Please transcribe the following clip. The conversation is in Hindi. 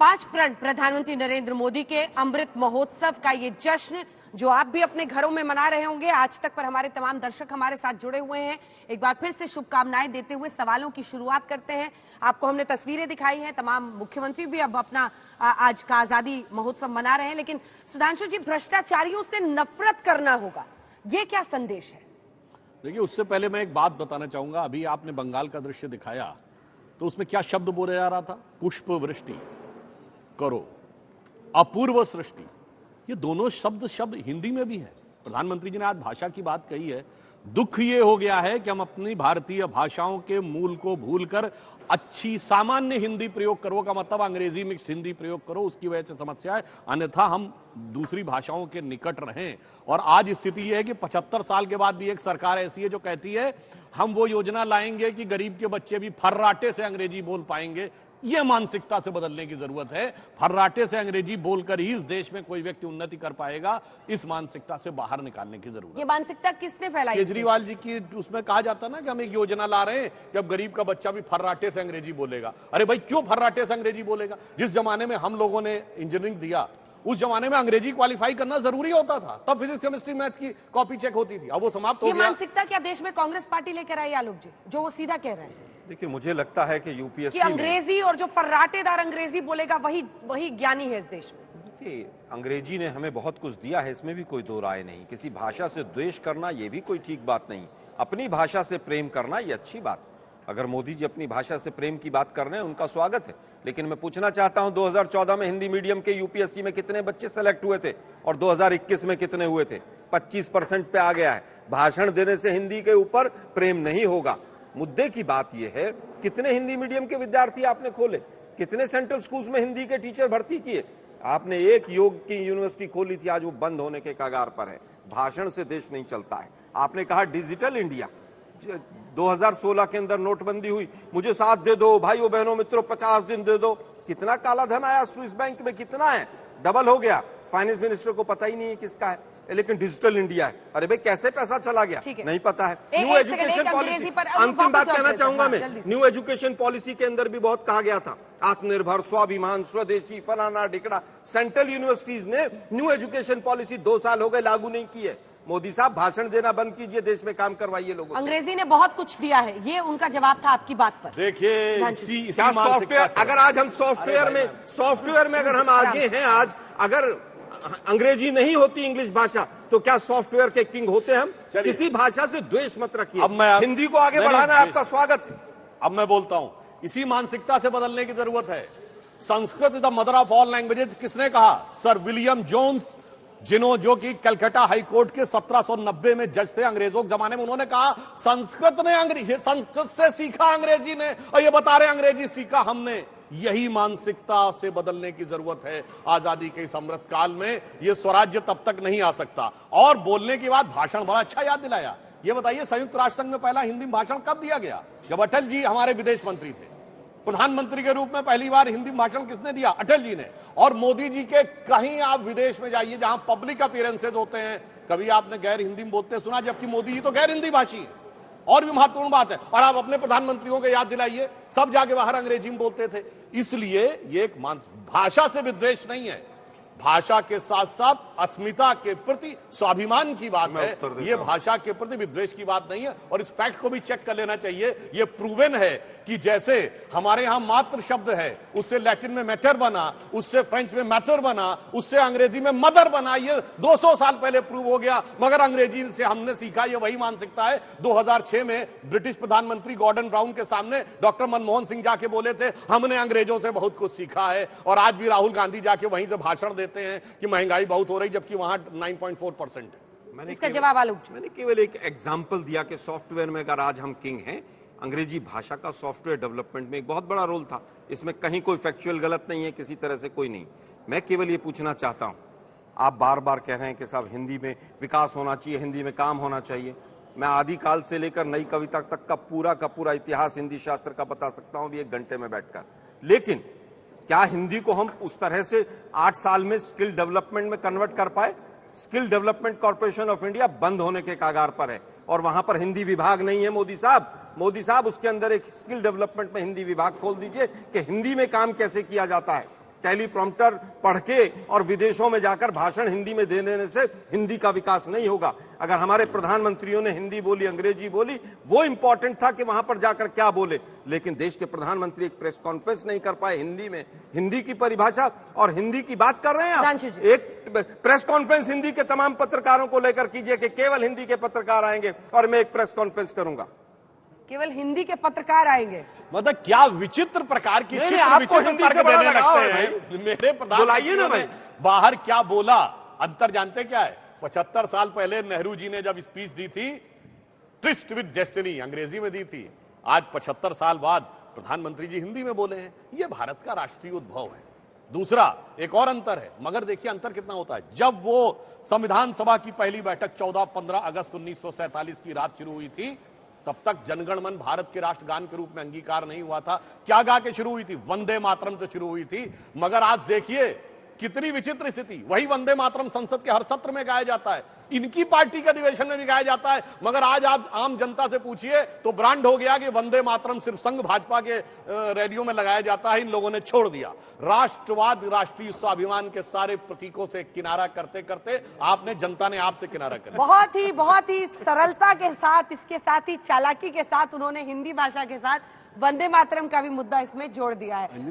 5 प्रण प्रधानमंत्री नरेंद्र मोदी के अमृत महोत्सव का ये जश्न जो आप भी अपने घरों में मना रहे होंगे, आज तक पर हमारे तमाम दर्शक हमारे साथ जुड़े हुए हैं। एक बार फिर से शुभकामनाएं देते हुए सवालों की शुरुआत करते हैं। आपको हमने तस्वीरें दिखाई हैं, तमाम मुख्यमंत्री भी अब अपना आज का आजादी महोत्सव मना रहे हैं, लेकिन सुधांशु जी, भ्रष्टाचारियों से नफरत करना होगा, ये क्या संदेश है? देखिए, उससे पहले मैं एक बात बताना चाहूंगा। अभी आपने बंगाल का दृश्य दिखाया तो उसमें क्या शब्द बोले जा रहा था? पुष्प वृष्टि करो, अपूर्व सृष्टि। ये दोनों शब्द हिंदी में भी है। प्रधानमंत्री जी ने आज भाषा की बात कही है। दुख ये हो गया है कि हम अपनी भारतीय भाषाओं के मूल को भूलकर अच्छी सामान्य हिंदी प्रयोग करो का मतलब अंग्रेजी मिक्स्ड हिंदी प्रयोग करो, उसकी वजह से समस्या है। अन्यथा हम दूसरी भाषाओं के निकट रहें। और आज स्थिति यह है कि 75 साल के बाद भी एक सरकार ऐसी है जो कहती है हम वो योजना लाएंगे कि गरीब के बच्चे भी फर्राटे से अंग्रेजी बोल पाएंगे। यह मानसिकता से बदलने की जरूरत है। फर्राटे से अंग्रेजी बोलकर ही इस देश में कोई व्यक्ति उन्नति कर पाएगा। इस मानसिकता से बाहर निकालने की जरूरत है। ये मानसिकता किसने फैलाई? केजरीवाल जी की उसमें कहा जाता ना कि हम एक योजना ला रहे हैं कि अब गरीब का बच्चा भी फर्राटे से अंग्रेजी बोलेगा। अरे भाई, क्यों फर्राटे से अंग्रेजी बोलेगा? जिस जमाने में हम लोगों ने इंजीनियरिंग दिया उस जमाने में अंग्रेजी क्वालिफाई करना जरूरी होता था। तब फिजिक्स केमिस्ट्री मैथ की कॉपी चेक होती थी। अब वो समाप्त हो गया। ये मानसिकता क्या देश में कांग्रेस पार्टी लेकर आई आलोक जी, जो वो सीधा कह रहे हैं? देखिए, मुझे लगता है कि यूपीएससी कि अंग्रेजी और जो फर्राटेदार अंग्रेजी बोलेगा वही ज्ञानी है इस देश में। देखिए, अंग्रेजी ने हमें बहुत कुछ दिया है, इसमें भी कोई दो राय नहीं। किसी भाषा से द्वेष करना ये भी कोई ठीक बात नहीं। अपनी भाषा से प्रेम करना ये अच्छी बात। अगर मोदी जी अपनी भाषा से प्रेम की बात कर रहे हैं, उनका स्वागत है। लेकिन मैं पूछना चाहता हूं, 2014 में हिंदी मीडियम के यूपीएससी में कितने बच्चे सेलेक्ट हुए थे और 2021 में कितने हुए थे? 25% पे आ गया है। भाषण देने से हिंदी के ऊपर प्रेम नहीं होगा। मुद्दे की बात यह है, कितने हिंदी मीडियम के विद्यार्थी आपने खोले, कितने सेंट्रल स्कूल्स में हिंदी के टीचर भर्ती किए? आपने एक योग की यूनिवर्सिटी खोली थी, आज वो बंद होने के कगार पर है। भाषण से देश नहीं चलता है। आपने कहा डिजिटल इंडिया, 2016 के अंदर नोटबंदी हुई, मुझे साथ दे दो भाइयों बहनों मित्रों, 50 दिन दे दो। कितना काला धन आया स्विस बैंक में, कितना है? डबल हो गया। फाइनेंस मिनिस्टर को पता ही नहीं है किसका है, लेकिन डिजिटल इंडिया है। अरे भाई, कैसे पैसा चला गया नहीं पता है। न्यू एजुकेशन पॉलिसी, अंतिम बात कहना चाहूंगा मैं, न्यू एजुकेशन पॉलिसी के अंदर भी बहुत कहा गया था आत्मनिर्भर, स्वाभिमान, स्वदेशी, फलाना ढिकड़ा। सेंट्रल यूनिवर्सिटीज ने न्यू एजुकेशन पॉलिसी 2 साल हो गए लागू नहीं की है। मोदी साहब, भाषण देना बंद कीजिए, देश में काम करवाइए लोगों से। अंग्रेजी ने बहुत कुछ दिया है, ये उनका जवाब था आपकी बात पर। देखिए, क्या सॉफ्टवेयर, अगर आज हम सॉफ्टवेयर में अगर हम आगे हैं, आज अगर अंग्रेजी नहीं होती इंग्लिश भाषा, तो क्या सॉफ्टवेयर के किंग होते हम? किसी भाषा से द्वेष मत रखिए। हिंदी को आगे बढ़ाना है, आपका स्वागत है। अब मैं बोलता हूं, इसी मानसिकता से बदलने की जरूरत है। Sanskrit is the mother of all languages किसने कहा? सर विलियम जोन्स, जो कि कलकत्ता हाईकोर्ट के 1790 में जज थे अंग्रेजों के जमाने में। उन्होंने कहा संस्कृत से सीखा अंग्रेजी ने, और ये बता रहे अंग्रेजी सीखा हमने। यही मानसिकता से बदलने की जरूरत है आजादी के इस अमृत काल में। ये स्वराज्य तब तक नहीं आ सकता। और बोलने की बात, भाषण बड़ा अच्छा याद दिलाया। ये बताइए, संयुक्त राष्ट्र संघ में पहला हिंदी भाषण कब दिया गया? जब अटल जी हमारे विदेश मंत्री थे। प्रधानमंत्री के रूप में पहली बार हिंदी भाषण किसने दिया? अटल जी ने। और मोदी जी के कहीं आप विदेश में जाइए जहां पब्लिक अपीयरेंसेज होते हैं, कभी आपने गैर हिंदी में बोलते सुना? जबकि मोदी जी तो गैर हिंदी भाषी है। और भी महत्वपूर्ण बात है। और आप अपने प्रधानमंत्रियों को याद दिलाइए, सब जाके बाहर अंग्रेजी में बोलते थे। इसलिए ये एक भाषा से विद्वेष नहीं है, भाषा के साथ साथ अस्मिता के प्रति स्वाभिमान की बात है। ये भाषा के प्रति विद्वेष की बात नहीं है। और इस फैक्ट को भी चेक कर लेना चाहिए। ये प्रूवन है कि जैसे हमारे यहां मात्र शब्द है, उससे लैटिन में मैटर बना, उससे फ्रेंच में मैटर बना, उससे अंग्रेजी में मदर बना। ये 200 साल पहले प्रूव हो गया। मगर अंग्रेजी से हमने सीखा, ये वही मानसिकता है। 2006 में ब्रिटिश प्रधानमंत्री गॉर्डन ब्राउन के सामने डॉक्टर मनमोहन सिंह जाके बोले थे हमने अंग्रेजों से बहुत कुछ सीखा है। और आज भी राहुल गांधी जाके वहीं से भाषण देते हैं कि महंगाई बहुत हो रही, जबकि वहां 9.4% है। इसका जवाब आलोक जी। मैंने केवल एक एग्जांपल दिया कि सॉफ्टवेयर में अगर आज हम किंग हैं, अंग्रेजी भाषा का सॉफ्टवेयर डेवलपमेंट में एक बहुत बड़ा रोल था। इसमें कहीं कोई फैक्चुअल गलत नहीं है, किसी तरह से कोई नहीं। मैं केवल ये पूछना चाहता हूं, आप बार बार कह रहे हैं कि साहब हिंदी में विकास होना चाहिए, हिंदी में काम होना चाहिए। मैं आदिकाल से लेकर नई कविता तक का पूरा इतिहास हिंदी शास्त्र का बता सकता हूं भी 1 घंटे में बैठकर। लेकिन क्या हिंदी को हम उस तरह से 8 साल में स्किल डेवलपमेंट में कन्वर्ट कर पाए? Skill development corporation of India बंद होने के कगार पर है और वहां पर हिंदी विभाग नहीं है। मोदी साहब उसके अंदर एक स्किल डेवलपमेंट में हिंदी विभाग खोल दीजिए कि हिंदी में काम कैसे किया जाता है। टेलीप्रॉम्प्टर पढ़ के और विदेशों में जाकर भाषण हिंदी में दे देने से हिंदी का विकास नहीं होगा। अगर हमारे प्रधानमंत्रियों ने हिंदी बोली, अंग्रेजी बोली, वो इंपॉर्टेंट था कि वहां पर जाकर क्या बोले, लेकिन देश के प्रधानमंत्री एक प्रेस कॉन्फ्रेंस नहीं कर पाए हिंदी में। हिंदी की परिभाषा और हिंदी की बात कर रहे हैं आप, एक प्रेस कॉन्फ्रेंस हिंदी के तमाम पत्रकारों को लेकर कीजिए कि केवल हिंदी के पत्रकार आएंगे और मैं एक प्रेस कॉन्फ्रेंस करूंगा। केवल हिंदी के पत्रकार आएंगे? मतलब क्या विचित्र प्रकार की आपको हिंदी से बड़ा लगाव है भाई। मेरे प्रधानमंत्री ने बाहर क्या बोला, अंतर जानते क्या है? 75 साल पहले नेहरू जी ने जब स्पीच दी थी, ट्रिस्ट विद डेस्टिनी, अंग्रेजी में दी थी। आज 75 साल बाद प्रधानमंत्री जी हिंदी में बोले हैं। यह भारत का राष्ट्रीय उद्भव है। दूसरा एक और अंतर है, मगर देखिए अंतर कितना होता है। जब वो संविधान सभा की पहली बैठक 14-15 अगस्त 1947 की रात शुरू हुई थी, तब तक जनगण मन भारत के राष्ट्रगान के रूप में अंगीकार नहीं हुआ था। क्या गा के शुरू हुई थी? वंदे मातरम से शुरू हुई थी। मगर आज देखिए कितनी विचित्र स्थिति, वही वंदे मातरम संसद के हर सत्र में गाया जाता है, इनकी पार्टी के अधिवेशन में भी गाया जाता है। मगर आज आप आम जनता से पूछिए तो ब्रांड हो गया कि वंदे मातरम सिर्फ संघ भाजपा के रेडियो में लगाया जाता है। इन लोगों ने छोड़ दिया। राष्ट्रवाद, राष्ट्रीय स्वाभिमान के सारे प्रतीकों से किनारा करते करते आपने, जनता ने आपसे किनारा कर दिया। बहुत ही सरलता के साथ, इसके साथ ही चालाकी के साथ उन्होंने हिंदी भाषा के साथ वंदे मातरम का भी मुद्दा इसमें जोड़ दिया है।